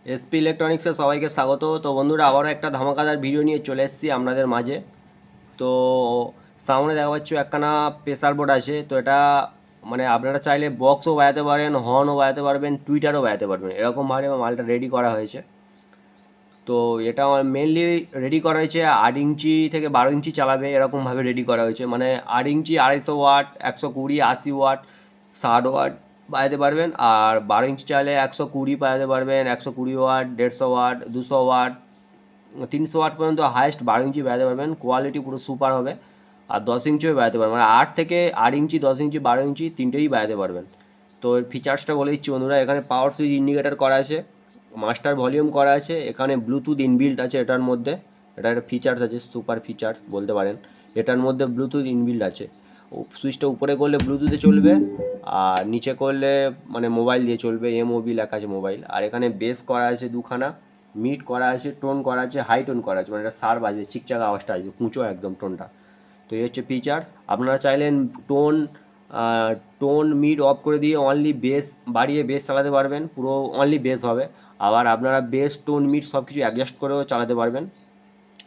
SP ইলেকট্রনিক্সে সবাইকে স্বাগত। তো বন্ধুরা, আবারও একটা ধামাকাদার ভিডিও নিয়ে চলে এসেছি আপনাদের মাঝে। তো সামনে দেখা পাচ্ছ একখানা প্রেসার বোর্ড আছে। তো এটা মানে আপনারা চাইলে বক্সও বাজাতে পারেন, হর্নও বাজাতে পারবেন, টুইটারও বাজাতে পারবেন, এরকমভাবে মালটা রেডি করা হয়েছে। তো এটা মেনলি রেডি করা হয়েছে 8 ইঞ্চি থেকে 12 ইঞ্চি চালাবে এরকমভাবে রেডি করা হয়েছে। মানে 8 ইঞ্চি 250 ওয়াট, 120, 80 ওয়াট, 60 ওয়াট বাজাতে পারবেন। আর 12 ইঞ্চি চাইলে 120 বাজাতে পারবেন, 120 ওয়াট, 150 ওয়াট, 200 ওয়াট, 300 ওয়াট পর্যন্ত হাইস্ট 12 ইঞ্চি বাজাতে পারবেন। কোয়ালিটি পুরো সুপার হবে। আর 10 ইঞ্চিও বাজাতে পারবেন, মানে 8 ইঞ্চি, 10 ইঞ্চি, 12 ইঞ্চি তিনটেই বাজাতে পারবেন। তো এর ফিচার্সটা বলে দিচ্ছি বন্ধুরা। এখানে পাওয়ার সুইচ ইন্ডিকেটার করা আছে, মাস্টার ভলিউম করা আছে, এখানে ব্লুটুথ ইনবিল্ট আছে এটার মধ্যে। এটা একটা ফিচার্স আছে, সুপার ফিচার্স বলতে পারেন। এটার মধ্যে ব্লুটুথ ইনবিল্ট আছে। সুইচটা উপরে করলে ব্লুটুথে চলবে, আর নিচে করলে মানে মোবাইল দিয়ে চলবে। এমওবি লেখা আছে মোবাইল। আর এখানে বেস করা আছে দুখানা, মিড করা আছে, টোন করা আছে, হাই টোন করা আছে, মানে এটা সার বাজবে, চিকচাক আওয়াজটা আসবে, কুঁচো একদম টোনটা। তো এই হচ্ছে ফিচার্স। আপনারা চাইলেন টোন টোন মিড অফ করে দিয়ে অনলি বেস বাড়িয়ে বেস চালাতে পারবেন, পুরো অনলি বেস হবে। আবার আপনারা বেস টোন মিড সব কিছু অ্যাডজাস্ট করেও চালাতে পারবেন।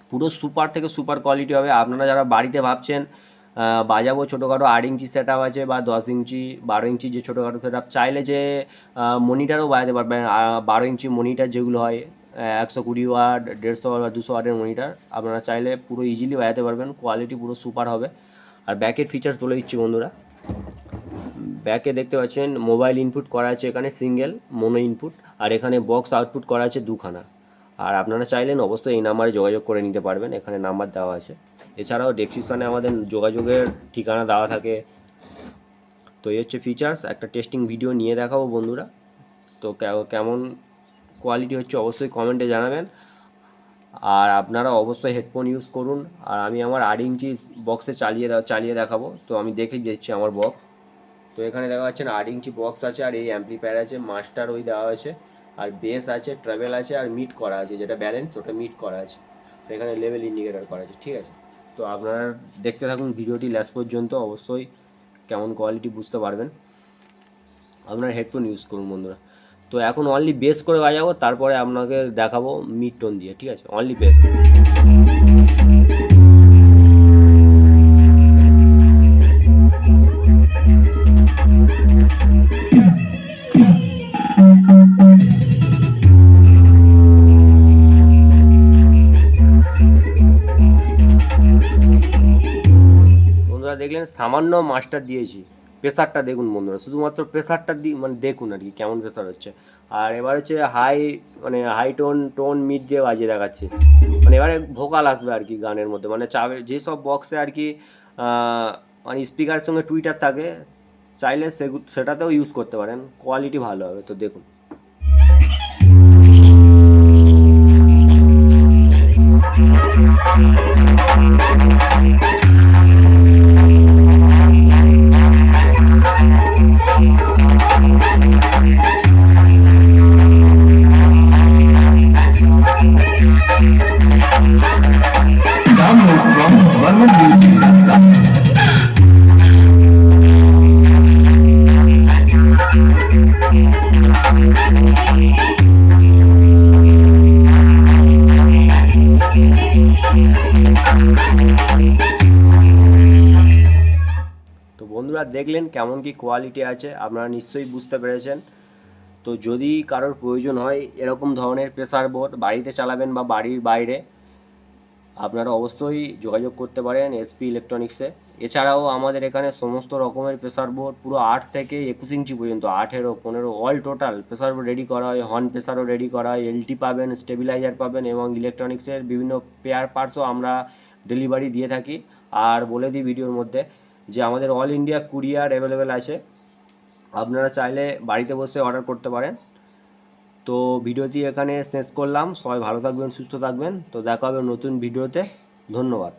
পুরো সুপার থেকে সুপার কোয়ালিটি হবে। আপনারা যারা বাড়িতে ভাবছেন বাজাবো, ছোটোখাটো 8 ইঞ্চি সেট আপ আছে, বা 10 ইঞ্চি, 12 ইঞ্চি যে ছোটোখাটো সেট আপ, চাইলে যে মনিটারও বাজাতে পারবেন। 12 ইঞ্চি মনিটার যেগুলো হয়, 120 ওয়াট, 150 ওয়াট বা 200 ওয়াটের মনিটার, আপনারা চাইলে পুরো ইজিলি বাজাতে পারবেন। কোয়ালিটি পুরো সুপার হবে। আর ব্যাকের ফিচার্স বলে দিচ্ছি বন্ধুরা। ব্যাকে দেখতে পাচ্ছেন মোবাইল ইনপুট করা আছে, এখানে সিঙ্গেল মোনো ইনপুট। আর এখানে বক্স আউটপুট করা আছে দুখানা। আর আপনারা চাইলেন অবশ্যই এই নাম্বারে যোগাযোগ করে নিতে পারবেন, এখানে নাম্বার দেওয়া আছে। এছাড়াও ডেসক্রিপশানে আমাদের যোগাযোগের ঠিকানা দেওয়া থাকে। তো এই হচ্ছে ফিচার্স। একটা টেস্টিং ভিডিও নিয়ে দেখাবো বন্ধুরা। তো কেমন কোয়ালিটি হচ্ছে অবশ্যই কমেন্টে জানাবেন। আর আপনারা অবশ্যই হেডফোন ইউজ করুন। আর আমি আমার 8 ইঞ্চি বক্সে চালিয়ে দেখাবো। তো আমি দেখে দিচ্ছি আমার বক্স। তো এখানে দেখা যাচ্ছে 8 ইঞ্চি বক্স আছে, আর এই অ্যাম্পলিফায়ার আছে, মাস্টার ওই দেওয়া আছে, আর বেস আছে, ট্রাভেল আছে, আর মিট করা আছে, যেটা ব্যালেন্স ওটা মিট করা আছে। তো এখানে লেভেল ইন্ডিকেটার করা আছে, ঠিক আছে। তো আপনারা দেখতে থাকুন ভিডিওটি লাস্ট পর্যন্ত, অবশ্যই কেমন কোয়ালিটি বুঝতে পারবেন। আপনারা হেডফোন ইউজ করুন বন্ধুরা। তো এখন অনলি বেস করে বাজাবো, তারপরে আপনাকে দেখাবো মিড টোন দিয়ে, ঠিক আছে। Only base. বন্ধুরা দেখলেন সামান্য মাস্টার দিয়েছি, প্রেসারটা দেখুন বন্ধুরা, শুধুমাত্র প্রেসারটা মানে দেখুন আর কি কেমন প্রেসার হচ্ছে। আর এবার হচ্ছে হাই টোন মিড দিয়ে বাজিয়ে দেখাচ্ছে। মানে এবারে ভোকাল আসবে আর কি গানের মধ্যে, মানে চাবে যেসব বক্সে আর কি মানে স্পিকারের সঙ্গে টুইটার থাকে, চাইলে সেটাতেও ইউজ করতে পারেন, কোয়ালিটি ভালো হবে। তো দেখুন। Download from BurmanMusic.com. তো বন্ধুরা দেখলেন কেমন কি কোয়ালিটি আছে, আপনারা নিশ্চয়ই বুঝতে পেরেছেন। তো যদি কারোর প্রয়োজন হয় এরকম ধরনের প্রেসার বোর্ড বাড়িতে চালাবেন বা বাড়ির বাইরে, আপনারা অবশ্যই যোগাযোগ করতে পারেন এসপি ইলেকট্রনিক্সে। এছাড়াও আমাদের এখানে সমস্ত রকমের প্রেসার বোর্ড, পুরো 8 থেকে 21 ইঞ্চি পর্যন্ত, 18, 15, all total pressure board ready করা হয়। হর্ন প্রেসারও রেডি করা হয়, এলটি পাবেন, স্টেবিলাইজার পাবেন, এবং ইলেকট্রনিক্সের বিভিন্ন পেয়ার পার্টসও আমরা ডেলিভারি দিয়ে থাকি। আর বলে দিই ভিডিওর মধ্যে যে আমাদের অল ইন্ডিয়া কুরিয়ার অ্যাভেলেবেল আছে, আপনারা চাইলে বাড়িতে বসে অর্ডার করতে পারেন। তো ভিডিওটি এখানে শেষ করলাম। সবাই ভালো থাকবেন, সুস্থ থাকবেন। তো দেখা হবে নতুন ভিডিওতে। ধন্যবাদ।